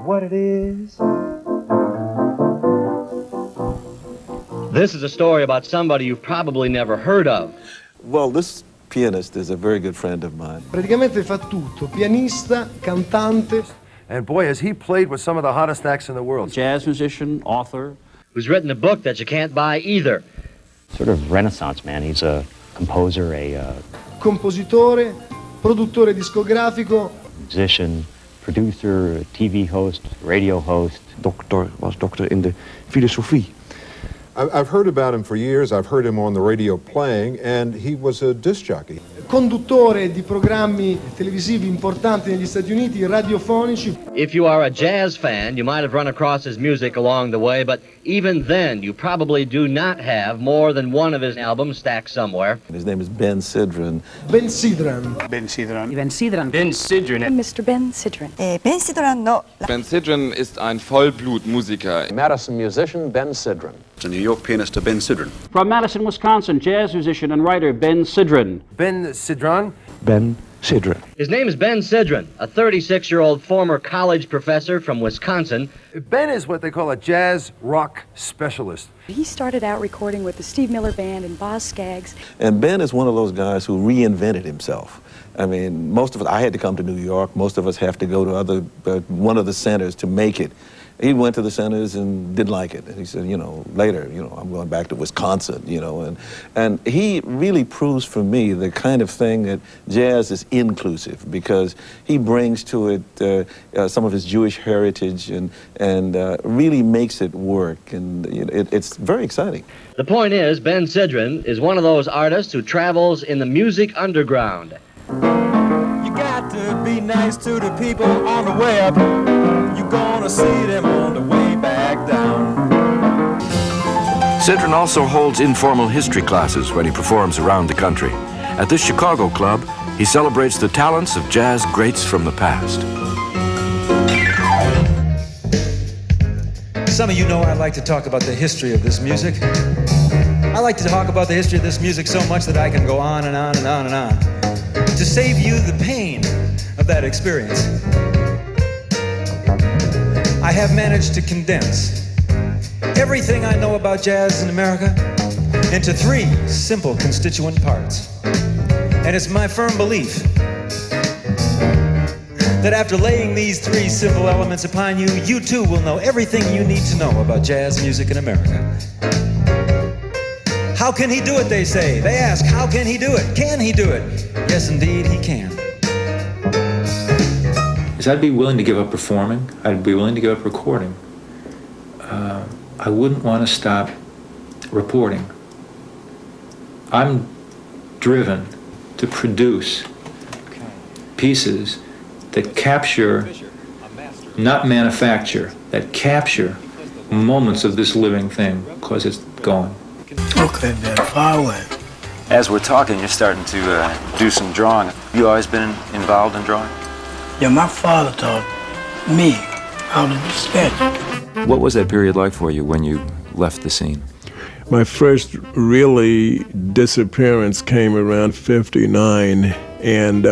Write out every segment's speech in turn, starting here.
what it is. This is a story about somebody you've probably never heard of. Well, this pianist is a very good friend of mine. Praticamente fa tutto, pianista, cantante. And boy, has he played with some of the hottest acts in the world. Jazz musician, author. Who's written a book that you can't buy either. Sort of Renaissance man. He's a composer, a compositore, produttore discografico. Musician, producer, TV host, radio host. Was dokter in de filosofie. I've heard about him for years. I've heard him on the radio playing, and he was a disc jockey. Conduttore di programmi televisivi importanti negli Stati Uniti, radiofonici. If you are a jazz fan, you might have run across his music along the way, but even then, you probably do not have more than one of his albums stacked somewhere. His name is Ben Sidran. Ben Sidran. Ben Sidran. Ben Sidran. Ben Sidran. Mr. Ben Sidran. Ben Sidran, no. Ben Sidran ist ein Vollblutmusiker. Madison musician Ben Sidran. The New York pianist Ben Sidran. From Madison, Wisconsin, jazz musician and writer Ben Sidran. Ben Sidran? Ben Sidran. His name is Ben Sidran, a 36-year-old former college professor from Wisconsin. Ben is what they call a jazz rock specialist. He started out recording with the Steve Miller Band and Boz Scaggs. And Ben is one of those guys who reinvented himself. I mean, most of us, I had to come to New York. Most of us have to go to one of the centers to make it. He went to the centers and didn't like it. And he said, later, I'm going back to Wisconsin, and he really proves for me the kind of thing that jazz is inclusive, because he brings to it some of his Jewish heritage and really makes it work. And it's very exciting. The point is, Ben Sidran is one of those artists who travels in the music underground. You got to be nice to the people on the way up. You're gonna see them on the way back down. Sidran also holds informal history classes when he performs around the country. At this Chicago club, he celebrates the talents of jazz greats from the past. Some of you know I like to talk about the history of this music. I like to talk about the history of this music so much that I can go on and on and on and on, to save you the pain of that experience. I have managed to condense everything I know about jazz in America into 3 simple constituent parts. And it's my firm belief that after laying these 3 simple elements upon you, you too will know everything you need to know about jazz music in America. How can he do it, they say? They ask, how can he do it? Can he do it? Yes, indeed, he can. I'd be willing to give up performing. I'd be willing to give up recording. I wouldn't want to stop reporting. I'm driven to produce pieces that capture, not manufacture, that capture moments of this living thing, because it's gone. Okay, Ben, far away. As we're talking, you're starting to do some drawing. You always been involved in drawing? Yeah, my father taught me how to sketch. What was that period like for you when you left the scene? My first really disappearance came around 59, and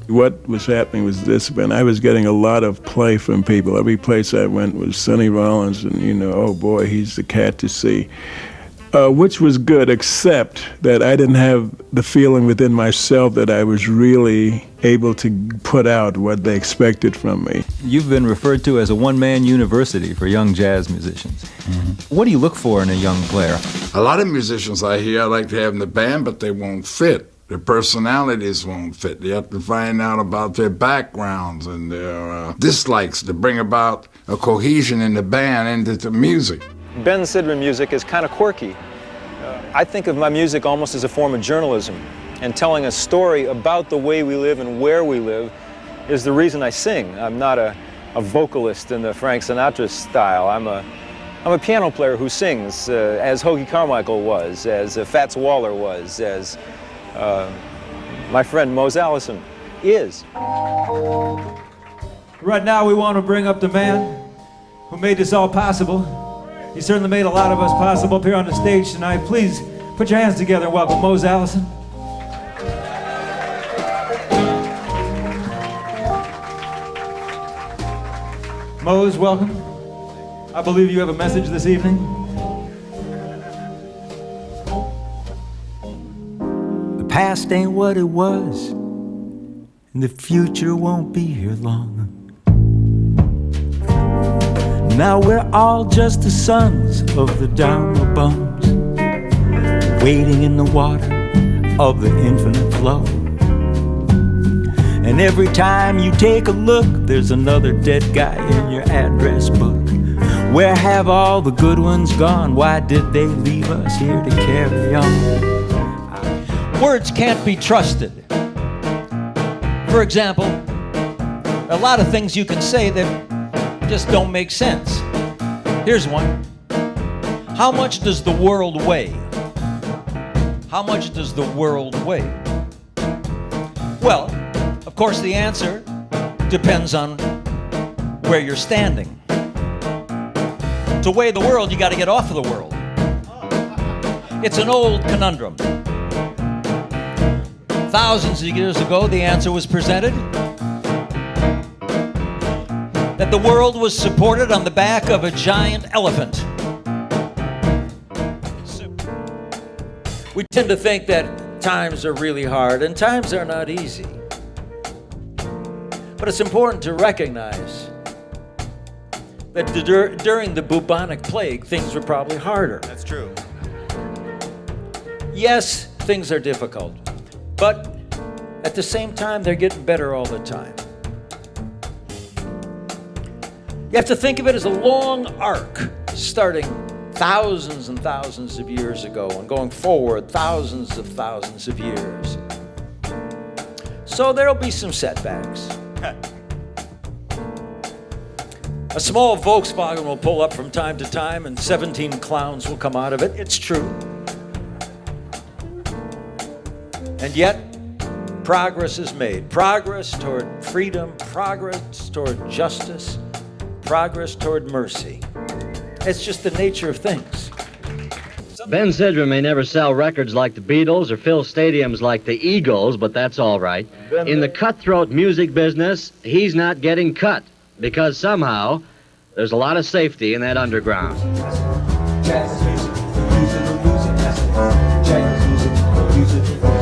what was happening was this, Ben. I was getting a lot of play from people. Every place I went was Sonny Rollins, and oh boy, he's the cat to see. Which was good, except that I didn't have the feeling within myself that I was really able to put out what they expected from me. You've been referred to as a one-man university for young jazz musicians. Mm-hmm. What do you look for in a young player? A lot of musicians I hear I like to have in the band, but they won't fit. Their personalities won't fit. You have to find out about their backgrounds and their dislikes to bring about a cohesion in the band and into the music. Ben Sidran music is kind of quirky. I think of my music almost as a form of journalism, and telling a story about the way we live and where we live is the reason I sing. I'm not a vocalist in the Frank Sinatra style. I'm a piano player who sings, as Hoagy Carmichael was, as Fats Waller was, as my friend Mose Allison is. Right now we want to bring up the man who made this all possible. He certainly made a lot of us possible up here on the stage tonight. Please put your hands together and welcome Mose Allison. Mose, welcome. I believe you have a message this evening. The past ain't what it was, and the future won't be here long. Now we're all just the sons of the downward bums, waiting in the water of the infinite flow. And every time you take a look, there's another dead guy in your address book. Where have all the good ones gone? Why did they leave us here to carry on? Words can't be trusted. For example, a lot of things you can say that just don't make sense. Here's one. How much does the world weigh? How much does the world weigh? Well, of course, the answer depends on where you're standing. To weigh the world, you got to get off of the world. It's an old conundrum. Thousands of years ago, the answer was presented that the world was supported on the back of a giant elephant. We tend to think that times are really hard, and times are not easy. But it's important to recognize that during the bubonic plague, things were probably harder. That's true. Yes, things are difficult, but at the same time, they're getting better all the time. You have to think of it as a long arc, starting thousands and thousands of years ago and going forward thousands of years. So there'll be some setbacks. A small Volkswagen will pull up from time to time and 17 clowns will come out of it. It's true. And yet, progress is made. Progress toward freedom, progress toward justice, progress toward mercy. It's just the nature of things. Ben Sidran may never sell records like the Beatles or fill stadiums like the Eagles, but that's all right. In the cutthroat music business, he's not getting cut because somehow there's a lot of safety in that underground. Jazz music, use it or lose it. Jazz music, use it or